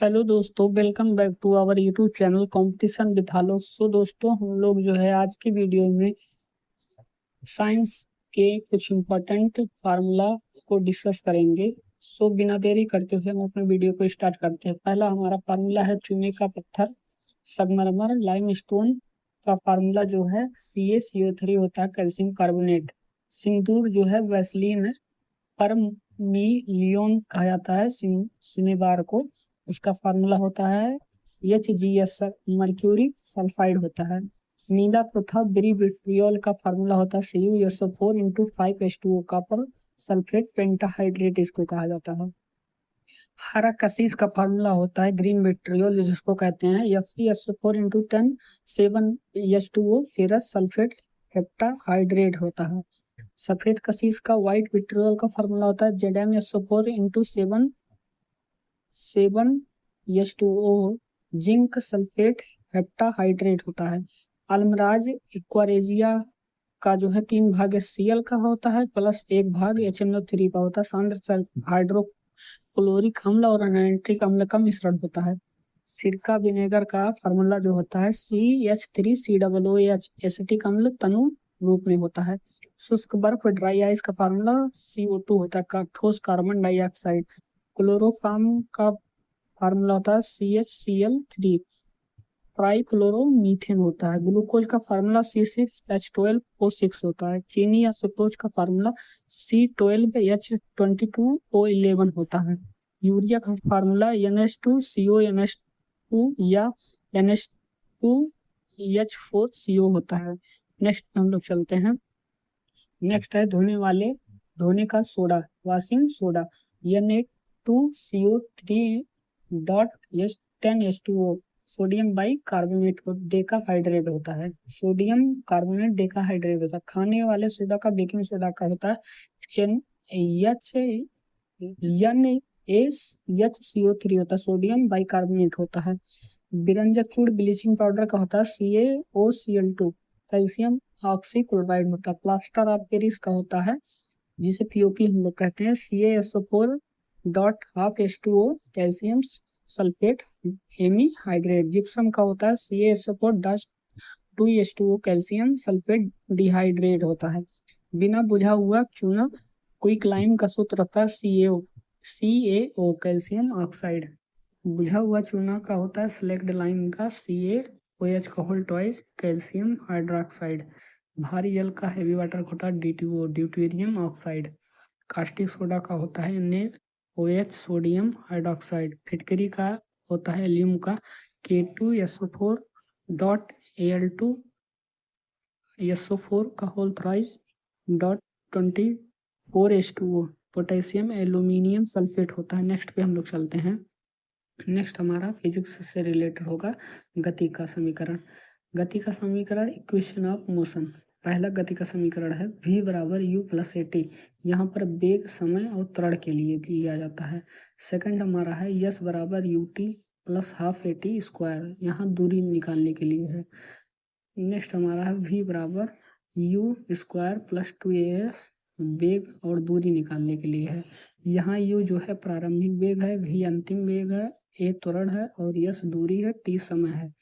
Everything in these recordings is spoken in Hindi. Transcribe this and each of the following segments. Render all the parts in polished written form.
हेलो दोस्तों, welcome back to our YouTube channel competition with Alok. So दोस्तों, हम लोग जो है आज की वीडियो में साइंस के कुछ इम्पोर्टेंट फार्मूला को डिस्कस करेंगे। सो बिना देरी करते हुए हम अपने वीडियो को स्टार्ट करते हैं। पहला हमारा फार्मूला है चूने का पत्थर, संगमरमर, लाइमस्टोन का फार्मूला जो है CaCO3 होता है, कैल्शियम कार्बोनेट। सिंदूर जो है वैसलीन है, परमिलियन कहा जाता है सिनेबार को। उसका फार्मूला होता है HgS, मर्क्यूरी सल्फाइड होता है। नीला तथा बिरिविट्रियोल का फार्मूला होता है CuSO4 into 5H2O, copper sulphate pentahydrate इसको कहा जाता है। हरा कशीस का फार्मूला होता है ग्रीन विट्रियोल, जिसको कहते हैं FeSO4 into 10 7H2O, ferrous sulphate heptahydrate होता है। सफेद कशीस का व्हाइट विट्रियोल का फार्मूला होता है ZmSO4 into 7H2O, zinc sulphate heptahydrate होता है। अल्मराज इक्वारेजिया का जो है 3 भाग Cl का होता है प्लस 1 भाग HNO3 का होता है। सांद्र हाइड्रोक्लोरिक अम्ल और नाइट्रिक अम्ल का मिश्रण होता है। सिरका विनेगर का फार्मूला जो होता है CH3COOH, एसिटिक अम्ल तनु रूप में होता है। शुष्क बर्फ ड्राई आइस का फार्मूला CO2 होता है, ठोस कार्बन डाइऑक्साइड। क्लोरोफॉर्म का फार्मूला होता है CHCl3, ट्राइक्लोरोमीथेन होता है। ग्लूकोज का फार्मूला C6H12O6 होता है। चीनी या सुक्रोज का फार्मूला C12H22O11 होता है। यूरिया का फार्मूला NH2CONH2 या NH2H4CO होता है। नेक्स्ट हम लोग चलते हैं। नेक्स्ट है धोने का soda, washing soda, Na2CO3.10H2O, sodium by carbonate decahydrate होता है। सोडियम कार्बोनेट डेकाहाइड्रेट होता है। खाने वाले सोडा का बेकिंग सोडा का होता है NaCO3 होता है, सोडियम बाई कार्बोनेट होता है। बिरंजक चूड़ ब्लीचिंग पाउडर का होता है CaOCl2, कैल्शियम ऑक्सीक्लोराइड होता है। प्लास्टर ऑफ पेरिस का होता है, जिसे POP हम लोग कहते हैं, CaSO4.12H2O, calcium sulphate hemihydrate. Gypsum का होता है CaSO4.2H2O, कैल्शियम सल्फेट डिहाइड्रेट होता है। बिना बुझा हुआ चूना क्विकलाइम का सूत्र होता है CaO, कैल्शियम ऑक्साइड। बुझा हुआ चूना का होता है स्लेक्ड लाइम का CaOH का होल ट्वाइस, कैल्शियम हाइड्रोक्साइड। भारी जल का हेवी वाटर का होता है D2O, deuterium oxide. Caustic soda का होता है NaOH, सोडियम हाइड्रोक्साइड। फिटकरी का होता है एल्यूम का K2SO4.Al2SO4 का whole thrice .24H2O, potassium aluminium sulphate होता है। नेक्स्ट पे हम लोग चलते हैं। नेक्स्ट हमारा फिजिक्स से रिलेटेड होगा गति का समीकरण। गति का समीकरण इक्वेशन ऑफ मोशन। पहला गति का समीकरण है V बराबर U प्लस AT, यहाँ पर वेग, समय और त्वरण के लिए लिया जाता है। सेकंड हमारा है S बराबर UT plus half AT square, यहाँ दूरी निकालने के लिए है। नेक्स्ट हमारा है V बराबर U स्क्वायर प्लस 2AS, वेग और दूरी निकालने के लिए है। यहाँ U जो है प्रारंभिक वेग है, V अंतिम वेग है, A त्वरण है और S दूरी है, T समय है।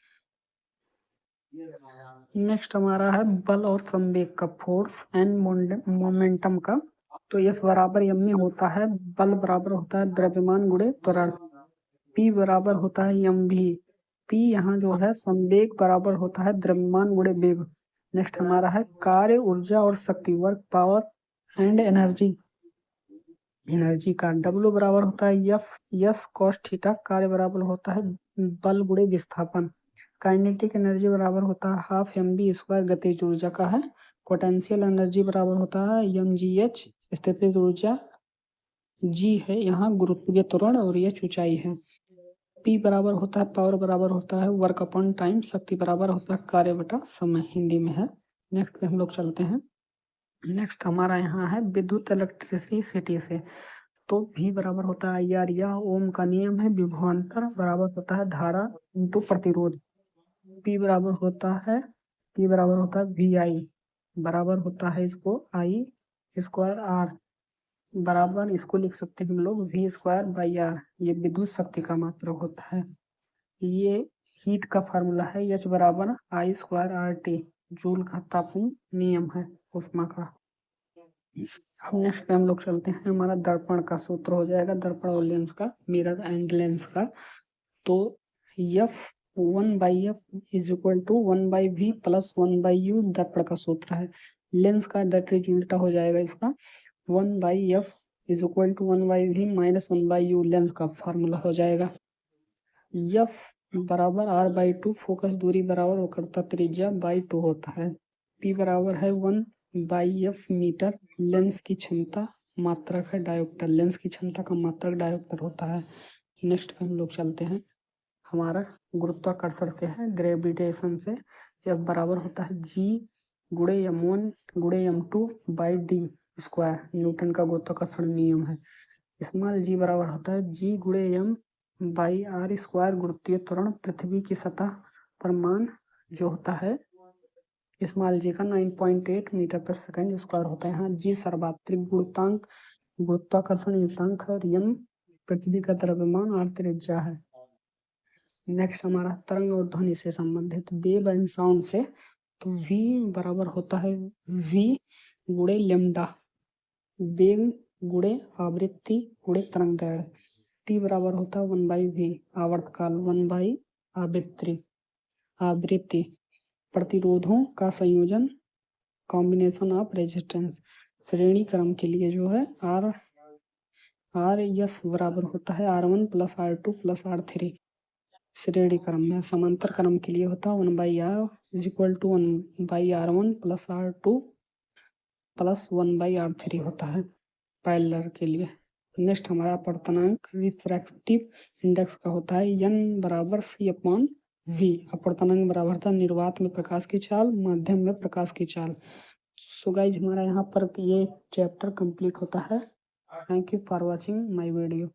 नेक्स्ट हमारा है बल और संवेग का, फोर्स एंड मोमेंटम का। तो F बराबर m में होता है, बल बराबर होता है द्रव्यमान गुणे त्वरण। P बराबर होता है mv, P यहाँ जो है संवेग बराबर होता है द्रव्यमान गुणे वेग। नेक्स्ट हमारा है कार्य, ऊर्जा और शक्ति, वर्क, पावर एंड एनर्जी का। W बराबर होता है F cos थीटा, कार्य बराबर होता है बल गुणे विस्थापन। काइनेटिक एनर्जी बराबर होता है हाफ mv स्क्वायर, गतिज ऊर्जा का है। पोटेंशियल एनर्जी बराबर होता है mgh, स्थितिज ऊर्जा। G है यहाँ गुरुत्वीय त्वरण और H ऊंचाई है। P बराबर होता है पावर बराबर होता है वर्क अपॉन टाइम, शक्ति बराबर होता है कार्य बटा समय, हिंदी में है। नेक्स्ट पे हम लोग चलते हैं। नेक्स्ट हमारा यहाँ है विद्युत इलेक्ट्रिसिटी से। तो V बराबर होता है IR, या ओम का नियम है। विभवांतर बराबर होता है धारा इंटू प्रतिरोध। P बराबर होता है VI, बराबर होता है इसको I स्क्वायर R। बराबर इसको लिख सकते हैं हम लोग V²/R, ये विद्युत शक्ति का मात्रक होता है। ये हीट का फार्मूला है H=I²RT, जूल का तापमान नियम है ऊष्मा का। अब नेक्स्ट पे हम लोग चलते हैं, हमारा दर्पण का सूत्र हो जाएगा, दर्पण और लेंस का, मिरर एंड लेंस का। तो F1/F is equal to 1/V plus 1/U दर्पण का सूत्र है। लेंस का डायरेक्टली उल्टा हो जाएगा इसका, 1/F is equal to 1/V minus 1/U lens का फार्मूला हो जाएगा। F बराबर R/2, फोकस दूरी बराबर वक्रता त्रिज्या बाई 2 होता है। P बराबर है 1/F मीटर, लेंस की क्षमता मात्रक है डायोप्टर, लेंस की क्षमता का मात्रक डायोप्टर होता है। नेक्स्ट पे हम लोग चलते हैं, हमारा गुरुत्वाकर्षण से है, ग्रेविटेशन से। F बराबर होता है G×m1/m2/d², न्यूटन का गुरुत्वाकर्षण नियम है। स्मॉल g बराबर होता है G×m/r², गुरुत्वीय त्वरण पृथ्वी की सतह पर मान जो होता है स्मॉल g का 9.8 मीटर पर सेकंड स्क्वायर होता है। यहाँ g सर्वात्रिक गुरुत्वाकर्षण युतांक है, m पृथ्वी का द्रव्यमान, r त्रिज्या है। नेक्स्ट हमारा तरंग और ध्वनि से संबंधित वेव एंड साउंड से, तो v बराबर होता है v×λ, वेग गुणे आवृत्ति गुणे तरंग दैर्घ्य। t बराबर होता है 1/v, आवर्तकाल 1/आवृत्ति, प्रतिरोधों का संयोजन, कॉम्बिनेशन ऑफ रेजिस्टेंस। श्रेणी क्रम के लिए जो है RS बराबर होता है R1 plus R2 plus R3। श्रेणी क्रम में समांतर क्रम के लिए होता है 1/R is equal to 1/R1 plus R2 plus 1/R3 होता है पैरेलल के लिए। नेक्स्ट हमारा अपवर्तनांक रिफ्रैक्टिव इंडेक्स का होता है N बराबर C/V। अपवर्तनांक बराबर था निर्वात में प्रकाश की चाल, माध्यम में प्रकाश की चाल। सो गाइज हमारा यहाँ पर ये चैप्टर कंप्लीट होता है। Thank you for watching my video.